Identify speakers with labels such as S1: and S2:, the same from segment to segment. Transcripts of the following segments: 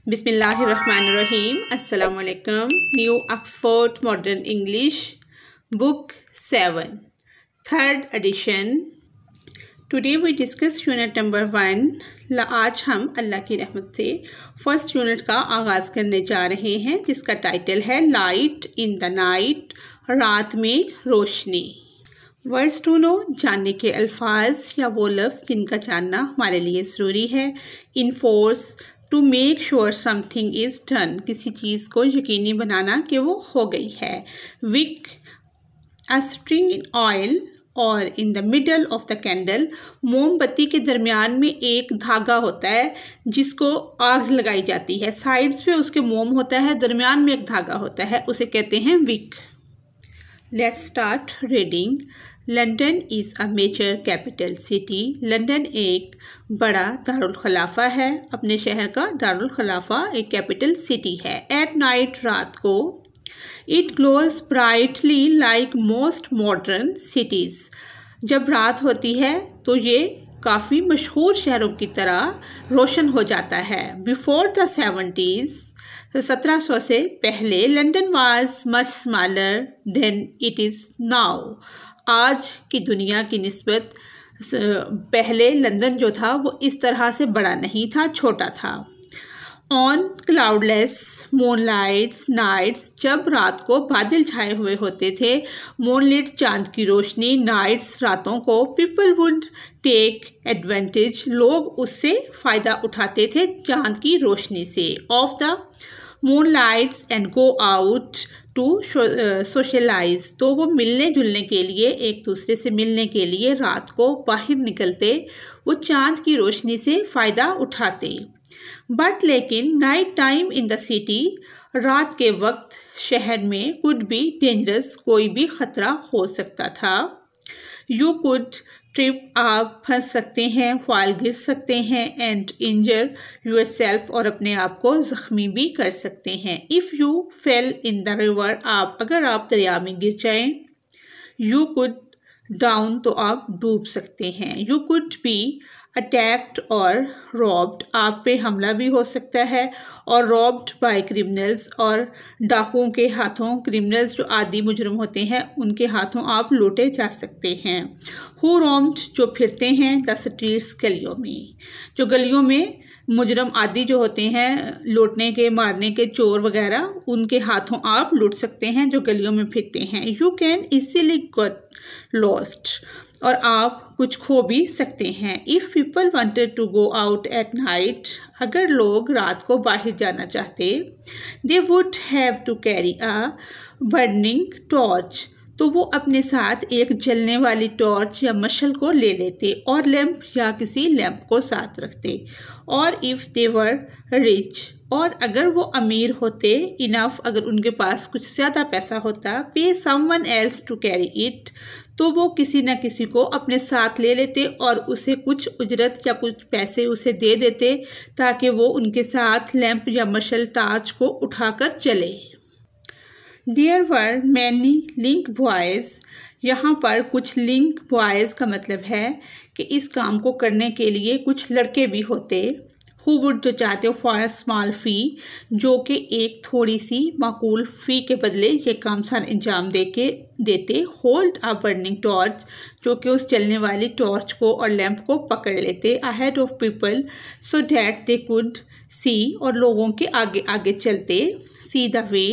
S1: Bismillahirrahmanirrahim. Assalamu alaikum. New Oxford Modern English, Book 7, 3rd edition. Today we discuss unit number 1. आज हम अल्लाह की रहमत से फर्स्ट यूनिट का आगाज़ करने जा रहे हैं, जिसका टाइटल है लाइट इन द नाइट, रात में रोशनी। वर्ड्स टू नो, जानने के अल्फाज या वो लफ्ज़ जिनका जानना हमारे लिए ज़रूरी है। Enforce, to make sure something is done, किसी चीज़ को यकीनी बनाना कि वो हो गई है। Wick, a string in oil और in the middle of the candle, मोमबत्ती के दरमियान में एक धागा होता है जिसको आग लगाई जाती है। साइड्स पे उसके मोम होता है, दरमियान में एक धागा होता है, उसे कहते हैं wick. Let's start reading. London is a major capital city, London एक बड़ा दारुल खलाफा है, अपने शहर का दारुल खलाफा एक कैपिटल सिटी है। एट नाइट, रात को, it glows brightly like most modern cities, जब रात होती है तो ये काफ़ी मशहूर शहरों की तरह रोशन हो जाता है। बिफोर द 70s, 1700 से पहले, London was much smaller than it is now, आज की दुनिया की निस्बत पहले लंदन जो था वो इस तरह से बड़ा नहीं था, छोटा था। ऑन क्लाउडलेस मूनलाइट्स नाइट्स, जब रात को बादल छाए हुए होते थे, मूनलिट चांद की रोशनी नाइट्स रातों को, पीपल वुड टेक एडवांटेज, लोग उससे फ़ायदा उठाते थे चांद की रोशनी से। Of the moonlights and go out to socialise, तो वो मिलने जुलने के लिए, एक दूसरे से मिलने के लिए रात को बाहर निकलते, वो चांद की रोशनी से फ़ायदा उठाते। बट लेकिन night time in the city, रात के वक्त शहर में, कुड बी डेंजरस, कोई भी ख़तरा हो सकता था। यू कुड ट्रिप, आप फंस सकते हैं, फॉल गिर सकते हैं, एंड इंजर यूर सेल्फ, और अपने आप को ज़ख्मी भी कर सकते हैं। If you fail in the river, अगर आप दरिया में गिर जाएं। यू कुड डाउन, तो आप डूब सकते हैं। यू कुड बी अटैक्ड और रॉब्ड, आप पे हमला भी हो सकता है, और रॉब्ड बाय क्रिमिनल्स, और डाकुओं के हाथों, क्रिमिनल्स जो आदि मुजरम होते हैं उनके हाथों आप लूटे जा सकते हैं। हु रोम्ड, जो फिरते हैं, द स्ट्रीट्स, गलियों में, जो गलियों में मुजरम आदि जो होते हैं, लूटने के, मारने के, चोर वगैरह, उनके हाथों आप लूट सकते हैं जो गलियों में फिरते हैं। You can easily get lost, और आप कुछ खो भी सकते हैं। If people wanted to go out at night, अगर लोग रात को बाहर जाना चाहते, they would have to carry a burning torch, तो वो अपने साथ एक जलने वाली टॉर्च या मशल को ले लेते, और लैंप या किसी लैंप को साथ रखते। और इफ़ दे वर रिच, और अगर वो अमीर होते, इनफ, अगर उनके पास कुछ ज़्यादा पैसा होता, pay someone else to carry it, तो वो किसी न किसी को अपने साथ ले लेते और उसे कुछ उजरत या कुछ पैसे उसे दे देते, ताकि वो उनके साथ लैंप या मशल टार्च को उठाकर चले। There were many link boys, यहाँ पर कुछ लिंक बॉयज़ का मतलब है कि इस काम को करने के लिए कुछ लड़के भी होते। हु वुड, जो चाहते हो, फॉर अ स्मॉल फ़ी, जो कि एक थोड़ी सी माकूल फ़ी के बदले ये काम सारा अंजाम देते। होल्ड अ बर्निंग टॉर्च, जो कि उस चलने वाली टॉर्च को और लैंप को पकड़ लेते। Ahead of people, so that they could see, और लोगों के आगे आगे चलते। See the way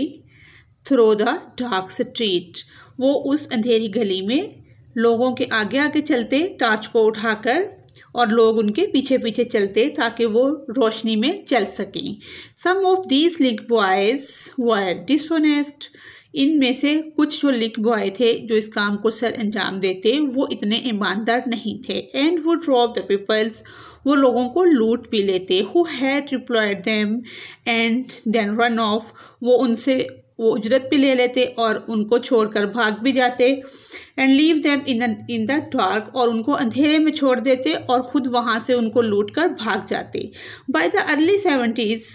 S1: through the dark street, वो उस अंधेरी गली में लोगों के आगे आगे चलते टार्च को उठाकर, और लोग उनके पीछे पीछे चलते ताकि वो रोशनी में चल सकें। Some of these link boys were dishonest, इनमें से कुछ जो लिंक बॉय थे जो इस काम को सर अंजाम देते, वो इतने ईमानदार नहीं थे। And would rob the peoples, वो लोगों को लूट भी लेते। Who had deployed them and then run off, वो उनसे वो उजरत भी ले लेते और उनको छोड़कर भाग भी जाते। And leave them in the dark, और उनको अंधेरे में छोड़ देते और ख़ुद वहाँ से उनको लूट कर भाग जाते। बाय द अर्ली 70s,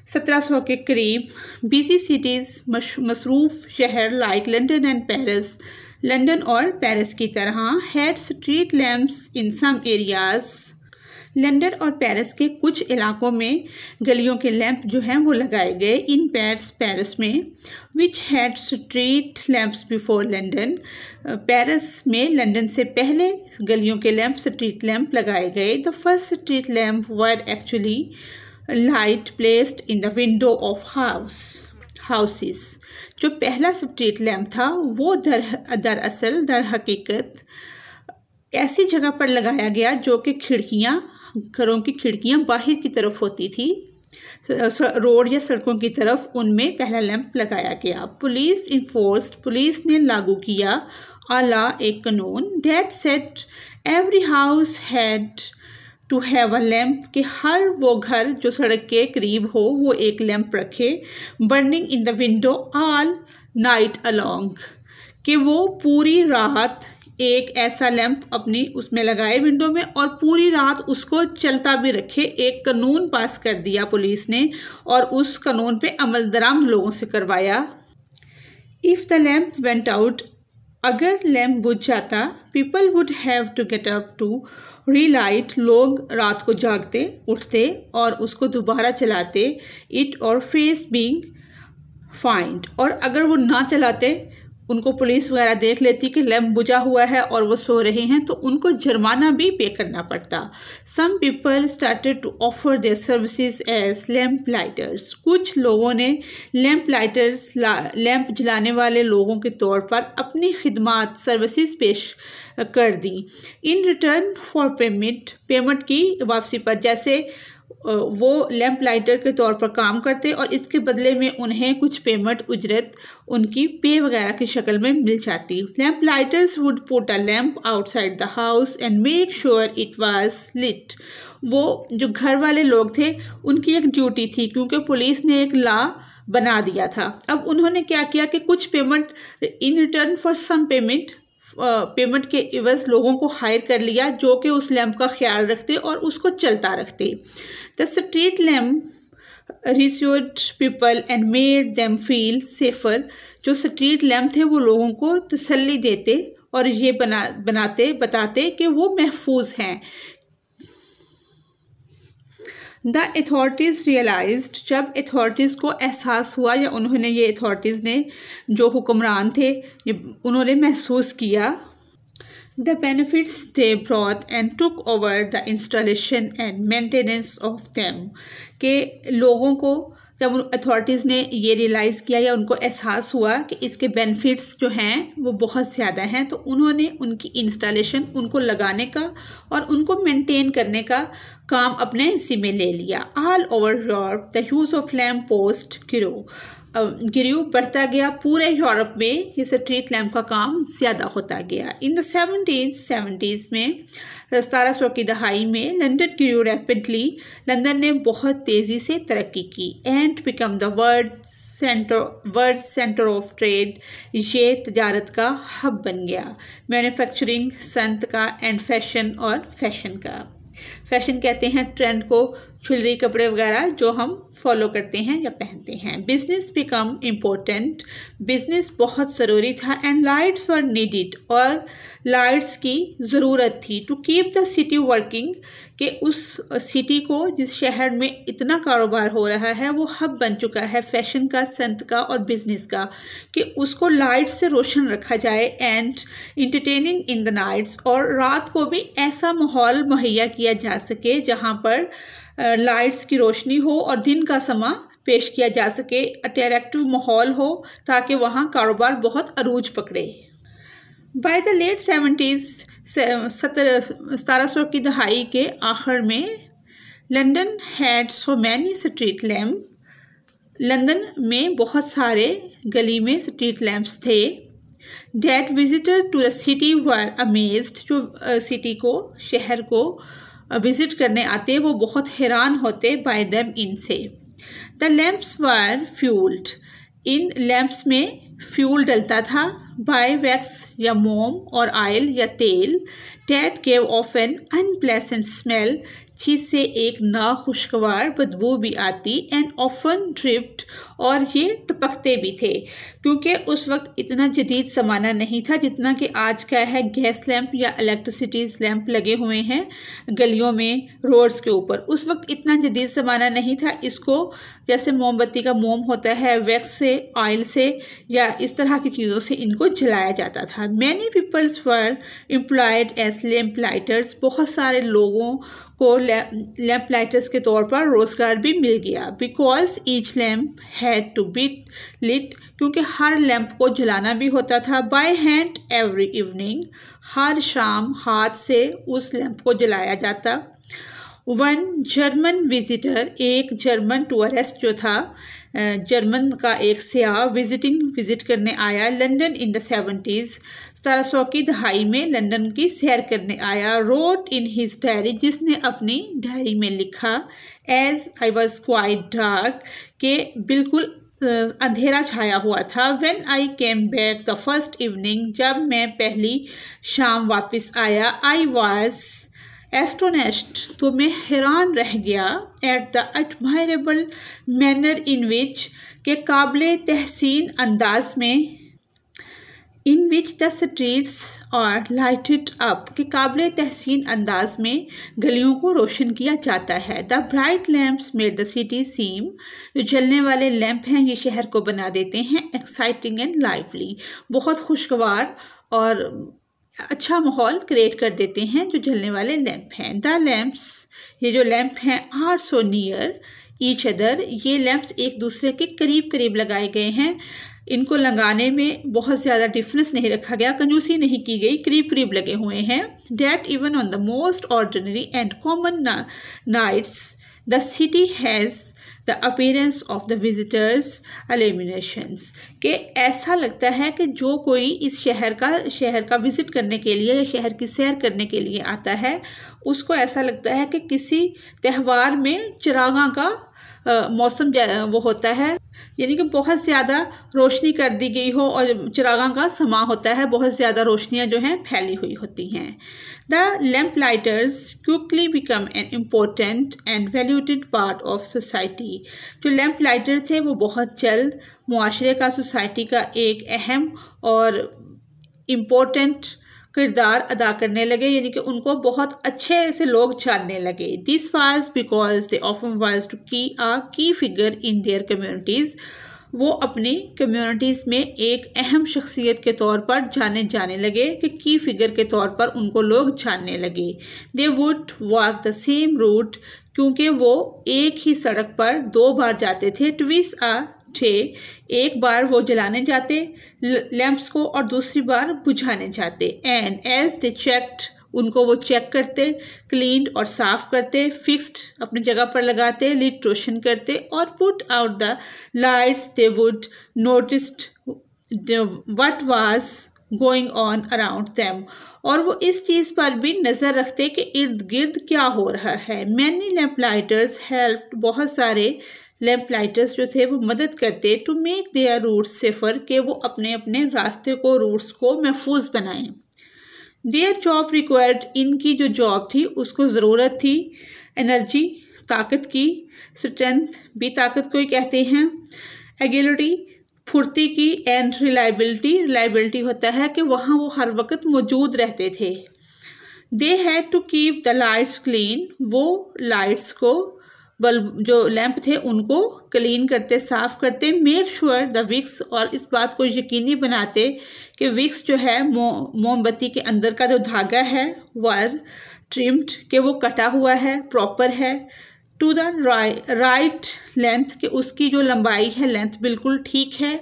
S1: 1700 के करीब, बिजी सिटीज़, मसरूफ़ शहर like London and Paris, London और पेरिस की तरह, had street lamps in some areas, London और पेरिस के कुछ इलाकों में गलियों के लैंप जो हैं वो लगाए गए। इन पेरिस में which had street lamps before London, Paris में लंदन से पहले गलियों के लैंप स्ट्रीट लैंप लगाए गए। The first street lamp were actually light placed in the window of houses. जो पहला स्ट्रीट लैंप था वो दरअसल दर हकीकत ऐसी जगह पर लगाया गया जो कि घरों की खिड़कियां बाहर की तरफ होती थी, रोड या सड़कों की तरफ, उनमें पहला लैंप लगाया गया। पुलिस ने लागू किया अला एक कानून that set every house had to have a lamp, कि हर वो घर जो सड़क के करीब हो वो एक लैंप रखे। Burning in the window all night along, कि वो पूरी रात एक ऐसा लैंप अपनी उसमें लगाए विंडो में और पूरी रात उसको चलता भी रखे। एक कानून पास कर दिया पुलिस ने और उस कानून पे अमल दरामद लोगों से करवाया। If the lamp went out, अगर लैंप बुझ जाता, people would have to get up to relight, लोग रात को जागते उठते और उसको दोबारा चलाते। इट और फेस बीइंग फाइंड, और अगर वो ना चलाते, उनको पुलिस वगैरह देख लेती कि लैंप बुझा हुआ है और वो सो रहे हैं, तो उनको जुर्माना भी पे करना पड़ता। Some people started to offer their services as lamp lighters, कुछ लोगों ने लैंप जलाने वाले लोगों के तौर पर अपनी खिदमात सर्विसेज पेश कर दी। इन रिटर्न फॉर पेमेंट की वापसी पर, जैसे वो लैंप लाइटर के तौर पर काम करते और इसके बदले में उन्हें कुछ पेमेंट उजरत उनकी पे वगैरह की शक्ल में मिल जाती। Lamp lighters would put a lamp outside the house and make sure it was lit, वो जो घर वाले लोग थे उनकी एक ड्यूटी थी, क्योंकि पुलिस ने एक लॉ बना दिया था। अब उन्होंने क्या किया कि कुछ payment in return for some payment के इवज लोगों को हायर कर लिया जो कि उस लैंप का ख्याल रखते और उसको चलता रखते। The street lamp reassured people and made them feel safer, जो स्ट्रीट लैंप थे वो लोगों को तसल्ली देते और ये बताते कि वो महफूज हैं। द अथॉरिटीज़ रियलाइज्ड, जब अथॉरिटीज़ को एहसास हुआ या उन्होंने ये अथॉरिटीज़ ने जो हुक्मरान थे उन्होंने महसूस किया, the benefits they brought and took over the installation and maintenance of them, के लोगों को जब अथॉरिटीज़ ने ये रियलाइज़ किया या उनको एहसास हुआ कि इसके बेनिफिट्स जो हैं वो बहुत ज़्यादा हैं, तो उन्होंने उनकी इंस्टॉलेशन, उनको लगाने का और उनको मेंटेन करने का काम अपने ज़िम्मे ले लिया। All over Europe the use of lamp post गिरु बढ़ता गया। पूरे यूरोप में ये स्ट्रीट लैंप का काम ज़्यादा होता गया। इन द 1770s में 1700 की दहाई में लंदन ग्रू रैपिडली, लंदन ने बहुत तेज़ी से तरक्की की। And become the world centre of trade, ये तजारत का हब बन गया। मैन्युफैक्चरिंग, सनत का, एंड फैशन, और फैशन का। फैशन कहते हैं ट्रेंड को, ज्वेलरी, कपड़े वगैरह जो हम फॉलो करते हैं या पहनते हैं। बिजनेस बिकम इम्पोर्टेंट, बिजनेस बहुत ज़रूरी था। एंड लाइट्स वर नीडिड, और लाइट्स की ज़रूरत थी। To keep the city working, कि उस सिटी को, जिस शहर में इतना कारोबार हो रहा है वो हब बन चुका है फैशन का, संत का और बिजनेस का, कि उसको लाइट से रोशन रखा जाए। And entertaining in the nights, और रात को भी ऐसा माहौल मुहैया किया जा सके जहाँ पर लाइट्स की रोशनी हो और दिन का समा पेश किया जा सके, अट्रैक्टिव माहौल हो ताकि वहाँ कारोबार बहुत अरूज पकड़े। बाय द लेट 70s, 1700 की दहाई के आखिर में London had so many street lamp, London में बहुत सारे गली में स्ट्रीट लैम्प्स थे। That visitor to the city were amazed, जो सिटी को, शहर को विजिट करने आते वो बहुत हैरान होते बाय देम, इनसे। The lamps were fuelled, in lamps में फ्यूल डलता था। बाय वैक्स या मोम और ऑयल या तेल। That gave off an unpleasant smell, चीज़ से एक नाखुशगवार बदबू भी आती एंड ऑफन ड्रिप्ड, और ये टपकते भी थे, क्योंकि उस वक्त इतना जदीद ज़माना नहीं था जितना कि आज का है। गैस लैंप या इलेक्ट्रिसिटी लैंप लगे हुए हैं गलियों में, रोड्स के ऊपर। उस वक्त इतना जदीद ज़माना नहीं था। इसको जैसे मोमबत्ती का मोम होता है, वैक्स से, ऑयल से या इस तरह की चीज़ों से इनको जलाया जाता था। Many peoples were employed as lamp lighters, बहुत सारे लोगों को लैंप लाइटर्स के तौर पर रोज़गार भी मिल गया। Because each lamp had to be lit, क्योंकि हर लैंप को जलाना भी होता था। बाय हैंड एवरी इवनिंग, हर शाम हाथ से उस लैंप को जलाया जाता। वन जर्मन विजिटर, एक जर्मन टूरिस्ट जो था, जर्मन का एक सियाह विजिट करने आया लंदन इन द 70s, 1700 की दहाई में लंदन की सैर करने आया। रोट इन हिज डायरी, जिसने अपनी डायरी में लिखा, as I was quite dark, के बिल्कुल अंधेरा छाया हुआ था। When I came back the first evening, जब मैं पहली शाम वापस आया, आई वॉज एस्टोनिश्ड, तो मैं हैरान रह गया, at the admirable manner in which, के काबिल तहसीन अंदाज में, in which the streets are lighted up, के काबिल तहसीन अंदाज में गलियों को रोशन किया जाता है। The bright lamps made the city seem, जो जलने वाले लैंप हैं ये शहर को बना देते हैं एक्साइटिंग एंड लाइवली, बहुत खुशगवार और अच्छा माहौल क्रिएट कर देते हैं जो जलने वाले लैंप हैं। द लैम्प्स, ये जो लैंप हैं, are so near each other, ये लैंप्स एक दूसरे के करीब करीब लगाए गए हैं। इनको लगाने में बहुत ज़्यादा डिफरेंस नहीं रखा गया, कंजूसी नहीं की गई, करीब करीब लगे हुए हैं। That even on the most ordinary and common nights the city has the appearance of the visitors illuminations, के ऐसा लगता है कि जो कोई इस शहर का विज़िट करने के लिए या शहर की सैर करने के लिए आता है, उसको ऐसा लगता है कि किसी त्यौहार में चिरागां का मौसम वो होता है, यानी कि बहुत ज़्यादा रोशनी कर दी गई हो और चिरागां का समा होता है, बहुत ज़्यादा रोशनियां जो हैं फैली हुई होती हैं। The lamp lighters quickly become an important and valued part of society, जो लैम्प लाइटर्स थे वो बहुत जल्द मुआशरे का, सोसाइटी का एक अहम और इम्पोर्टेंट किरदार अदा करने लगे, यानी कि उनको बहुत अच्छे से लोग जानने लगे। This was because they often was to key figure in their communities, वो अपनी कम्युनिटीज़ में एक अहम शख्सियत के तौर पर जाने लगे, कि की फिगर के तौर पर उनको लोग जानने लगे। They would walk the same route, क्योंकि वो एक ही सड़क पर 2 बार जाते थे। ट्विस थे, एक बार वो जलाने जाते लैंप्स को और दूसरी बार बुझाने जाते। एंड एज दे चेक्ड, उनको वो चेक करते, क्लीन और साफ करते, फिक्स्ड अपनी जगह पर लगाते, लिट रोशन करते और put out the lights, they would noticed what was going on around them, और वो इस चीज़ पर भी नज़र रखते कि इर्द गिर्द क्या हो रहा है। मैनी लैम्प लाइटर्स हेल्प, बहुत सारे लैम्प लाइटर्स जो थे वो मदद करते to make their routes safer, के वो अपने अपने रास्ते को, रूट्स को महफूज बनाएं। देयर जॉब रिक्वायर्ड, इनकी जो जॉब थी उसको ज़रूरत थी एनर्जी, ताकत की, स्ट्रेंथ भी ताकत को ही कहते हैं, एगिलिटी फुर्ती की, एंड रिलायबिलिटी होता है कि वहाँ वो हर वक्त मौजूद रहते थे। They had to keep the lights clean, वो लाइट्स को, बल्ब जो लैंप थे उनको क्लीन करते, साफ करते। मेक श्योर द विक्स, और इस बात को यकीनी बनाते कि विक्स जो है मोमबत्ती के अंदर का जो धागा है वर ट्रिम्ड, के वो कटा हुआ है, प्रॉपर है, टू द राइट लेंथ, के उसकी जो लंबाई है लेंथ बिल्कुल ठीक है।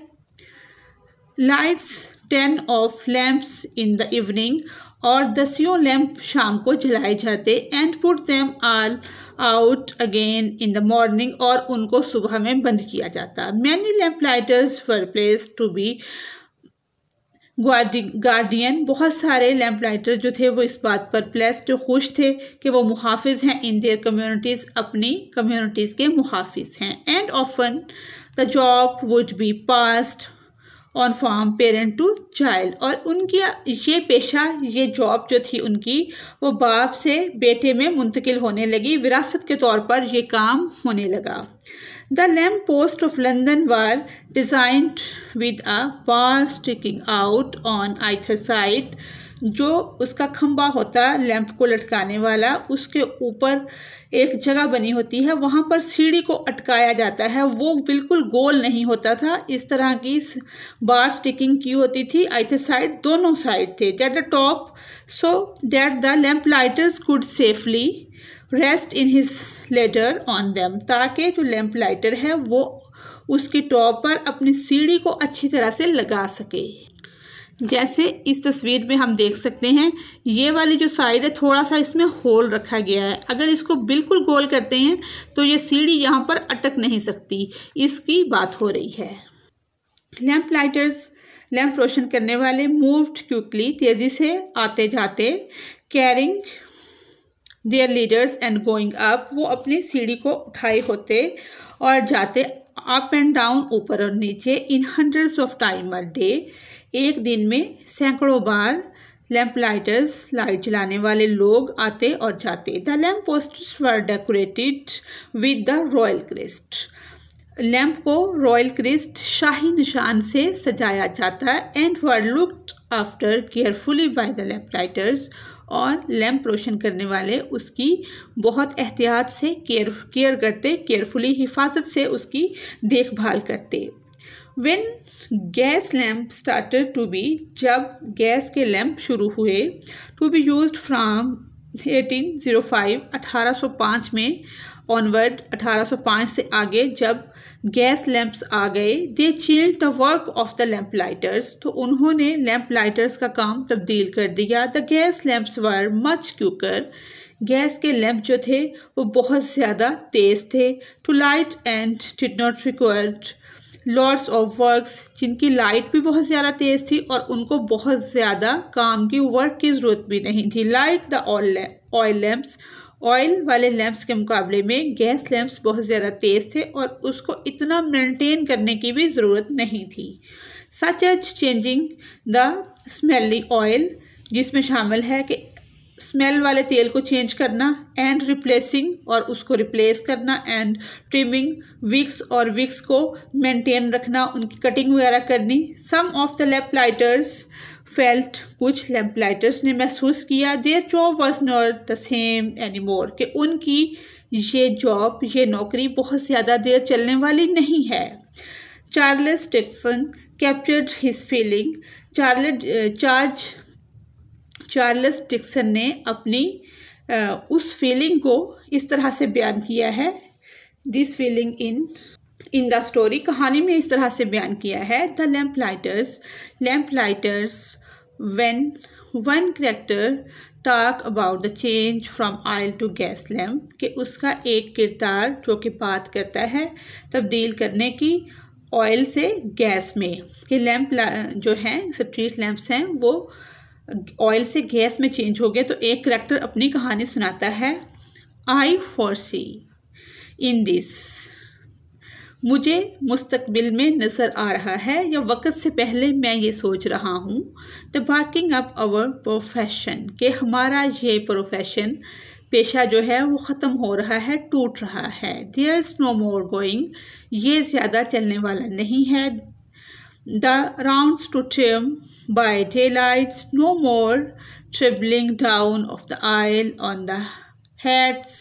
S1: Lights 10 of lamps in the evening, और 10 लैंप शाम को जलाए जाते। And put them all out again in the morning, और उनको सुबह में बंद किया जाता। Many lamp lighters were placed to be guardian, बहुत सारे लैम्प लाइटर जो थे वो इस बात पर प्लेस्ड, खुश थे कि वो मुहाफिज हैं इन देयर कम्युनिटीज़, अपनी कम्युनिटीज़ के मुहाफिज हैं। And often the job would be passed on from parent to child. और उनकी ये पेशा, ये जॉब जो थी उनकी, वो बाप से बेटे में मुंतकिल होने लगी, विरासत के तौर पर ये काम होने लगा। The lamp post of London were designed with a bar sticking out on either side। जो उसका खंबा होता है लैंप को लटकाने वाला, उसके ऊपर एक जगह बनी होती है, वहाँ पर सीढ़ी को अटकाया जाता है। वो बिल्कुल गोल नहीं होता था, इस तरह की बार स्टिकिंग की होती थी आइदर साइड, दोनों साइड थे, at the top, so that the lamp lighters could safely rest in his ladder on them. ताकि जो लैंप लाइटर है वो उसकी टॉप पर अपनी सीढ़ी को अच्छी तरह से लगा सके। जैसे इस तस्वीर में हम देख सकते हैं, ये वाली जो साइड है थोड़ा सा इसमें होल रखा गया है। अगर इसको बिल्कुल गोल करते हैं तो ये सीढ़ी यहाँ पर अटक नहीं सकती, इसकी बात हो रही है। लैंप लाइटर्स, लैंप रोशन करने वाले, मूव्ड क्विकली, तेजी से आते जाते, carrying there leaders and going up, वो अपनी सीढ़ी को उठाए होते और जाते अप एंड डाउन, ऊपर और नीचे, इन hundreds of time a day, एक दिन में सैकड़ों बार लैंप लाइटर्स, लाइट जलाने वाले लोग आते और जाते। The lamp posts were decorated with the royal crest. Lamp को रॉयल क्रेस्ट, शाही निशान से सजाया जाता है, and were looked after carefully by the lamp lighters, और लैंप रोशन करने वाले उसकी बहुत एहतियात से केयर करते, केयरफुली, हिफाजत से उसकी देखभाल करते। When gas lamp started to be, जब गैस के लैंप शुरू हुए, to be used from 1805, 1805 में ऑनवर्ड, 1805 से आगे जब गैस लैंप्स आ गए, they change the work of the lamp lighters, तो उन्होंने लैंप लाइटर्स का काम तब्दील कर दिया। The gas lamps were much quicker, gas के लैंप जो थे वो बहुत ज़्यादा तेज़ थे। To light and did not require lots of works, जिनकी लाइट भी बहुत ज़्यादा तेज़ थी और उनको बहुत ज़्यादा काम की, वर्क की ज़रूरत भी नहीं थी। Like the oil lamps, oil वाले लैंप्स के मुकाबले में गैस लैंप्स बहुत ज़्यादा तेज़ थे और उसको इतना मेंटेन करने की भी ज़रूरत नहीं थी। Such as changing the smelly oil, जिसमें शामिल है कि स्मेल वाले तेल को चेंज करना, एंड रिप्लेसिंग, और उसको रिप्लेस करना, एंड ट्रिमिंग विक्स, और विक्स को मेंटेन रखना, उनकी कटिंग वगैरह करनी। Some of the lamp lighters felt, कुछ लैंप लाइटर्स ने महसूस किया, their job was not the same any more, कि उनकी ये जॉब, ये नौकरी बहुत ज़्यादा देर चलने वाली नहीं है। Charles Dickson captured his feeling, Charles Dickson ने अपनी उस फीलिंग को इस तरह से बयान किया है, this feeling in the story, कहानी में इस तरह से बयान किया है। The lamp lighters when one character talk about the change from oil to gas lamp, कि उसका एक किरदार जो कि बात करता है तब्दील करने की ऑयल से गैस में, कि लैंप जो हैं, स्ट्रीट लैंप्स हैं, वो ऑयल से गैस में चेंज हो गए। तो एक करैक्टर अपनी कहानी सुनाता है। आई फोरसी इन दिस, मुझे मुस्तकबिल में नज़र आ रहा है, या वक्त से पहले मैं ये सोच रहा हूँ, the working up our profession, कि हमारा ये प्रोफेशन, पेशा जो है वो ख़त्म हो रहा है, टूट रहा है। There is no more going, ये ज़्यादा चलने वाला नहीं है। The rounds to trim by daylight, no more dribbling down of the aisle on the hats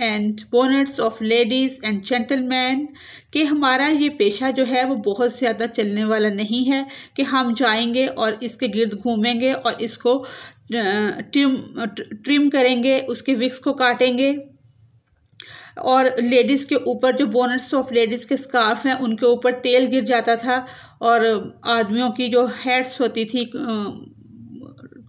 S1: and bonnets of ladies and gentlemen, कि हमारा ये पेशा जो है वो बहुत ज़्यादा चलने वाला नहीं है, कि हम जाएंगे और इसके गिर्द घूमेंगे और इसको ट्रिम करेंगे, उसके विक्स को काटेंगे, और लेडीज़ के ऊपर जो बोनट्स ऑफ लेडीज़ के स्कार्फ हैं उनके ऊपर तेल गिर जाता था, और आदमियों की जो हेड्स होती थी,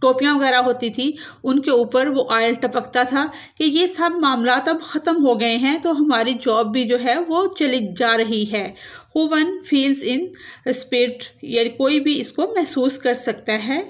S1: टोपियाँ वगैरह होती थी, उनके ऊपर वो ऑयल टपकता था। कि ये सब मामला अब ख़त्म हो गए हैं, तो हमारी जॉब भी जो है वो चली जा रही है। Who one feels in spirit, या कोई भी इसको महसूस कर सकता है।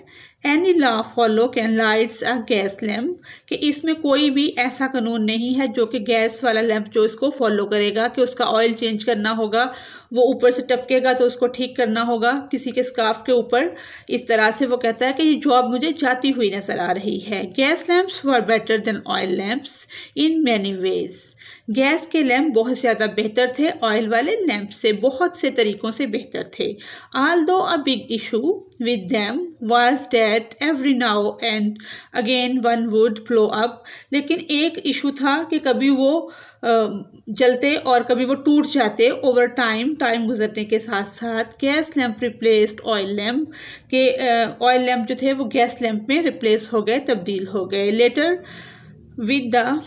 S1: Any law follow can lights a gas lamp, कि इसमें कोई भी ऐसा कानून नहीं है जो कि गैस वाला लैंप जो इसको फॉलो करेगा, कि उसका ऑयल चेंज करना होगा, वो ऊपर से टपकेगा तो उसको ठीक करना होगा किसी के स्कार्फ के ऊपर। इस तरह से वो कहता है कि ये जॉब मुझे जाती हुई नजर आ रही है। Gas lamps were better than oil lamps in many ways, gas के लैंप बहुत ज़्यादा बेहतर थे ऑयल वाले लैंप से, बहुत से तरीक़ों से बेहतर थे। Although a big issue with them was that every now and again one would blow up, लेकिन एक इशू था कि कभी वो जलते और कभी वो टूट जाते ओवर टाइम गुजरने के साथ साथ। Gas lamp replaced oil lamp, के ऑयल लैंप जो थे वो गैस लैंप में रिप्लेस हो गए, तब्दील हो गए। Later with the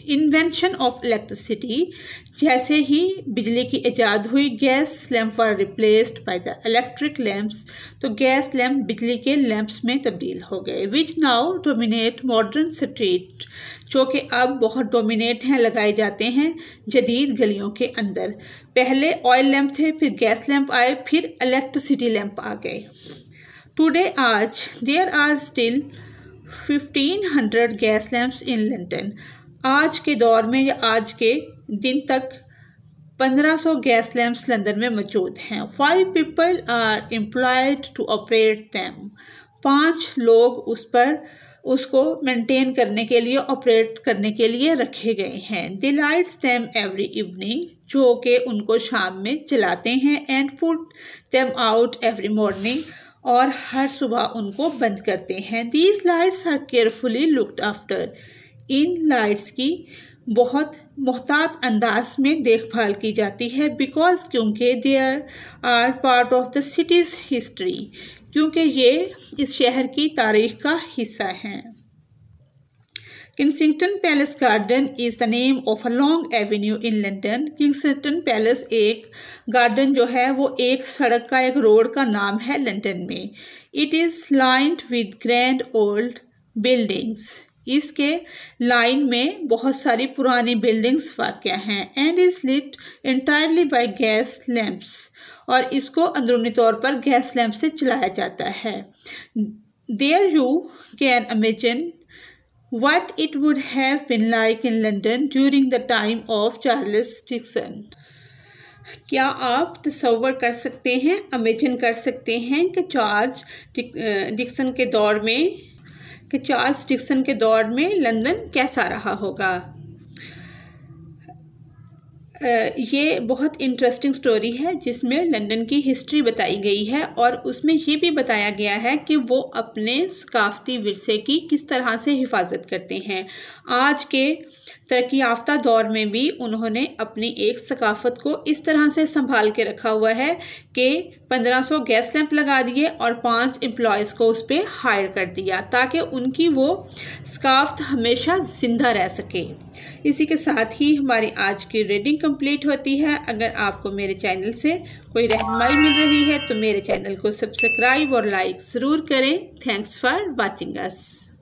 S1: invention of electricity, जैसे ही बिजली की ईजाद हुई, gas lamp were replaced by the electric lamps, तो गैस लैम्प बिजली के लैम्प्स में तब्दील हो गए। Which now dominate modern street, जो कि अब बहुत डोमिनेट हैं, लगाए जाते हैं जदीद गलियों के अंदर। पहले ऑयल लैम्प थे, फिर गैस लैम्प आए, फिर इलेक्ट्रिसिटी लैम्प आ गए। टुडे आज there are still 1500 gas lamps in London, आज के दौर में या आज के दिन तक 1500 गैस लैंप्स लंदन में मौजूद हैं। 5 people are employed to operate them, 5 लोग उसको मेंटेन करने के लिए, ऑपरेट करने के लिए रखे गए हैं। They lights them every evening, जो कि उनको शाम में जलाते हैं। And put them out every morning, और हर सुबह उनको बंद करते हैं। These lights are carefully looked after, इन लाइट्स की बहुत मोहतात अंदाज में देखभाल की जाती है। बिकॉज, क्योंकि there are part of the city's history, क्योंकि ये इस शहर की तारीख का हिस्सा हैं। Kingston Palace Garden is the name of a long avenue in London, Kingston Palace एक गार्डन जो है वो एक सड़क का, एक रोड का नाम है लंदन में। It is lined with grand old buildings, इसके लाइन में बहुत सारी पुरानी बिल्डिंग्स वाक़या हैं। And is lit entirely by gas lamps, और इसको अंदरूनी तौर पर गैस लैम्प से चलाया जाता है। There you can imagine what it would have been like in London during the time of Charles Dickens, क्या आप तसव्वुर कर सकते हैं, इमेजिन कर सकते हैं कि चार्ल्स डिक्सन के दौर में लंदन कैसा रहा होगा। ये बहुत इंटरेस्टिंग स्टोरी है जिसमें लंदन की हिस्ट्री बताई गई है, और उसमें ये भी बताया गया है कि वो अपने सकाफ़ती विरसे की किस तरह से हिफाजत करते हैं। आज के तरक्की याफ्ता दौर में भी उन्होंने अपनी एक सकाफ़त को इस तरह से संभाल के रखा हुआ है कि 1500 गैस लैंप लगा दिए और 5 एम्प्लॉयज़ को उस पर हायर कर दिया, ताकि उनकी वो सकाफ़त हमेशा ज़िंदा रह सके। इसी के साथ ही हमारी आज की रीडिंग कंप्लीट होती है। अगर आपको मेरे चैनल से कोई रहनुमाई मिल रही है तो मेरे चैनल को सब्सक्राइब और लाइक ज़रूर करें। Thanks for watching us.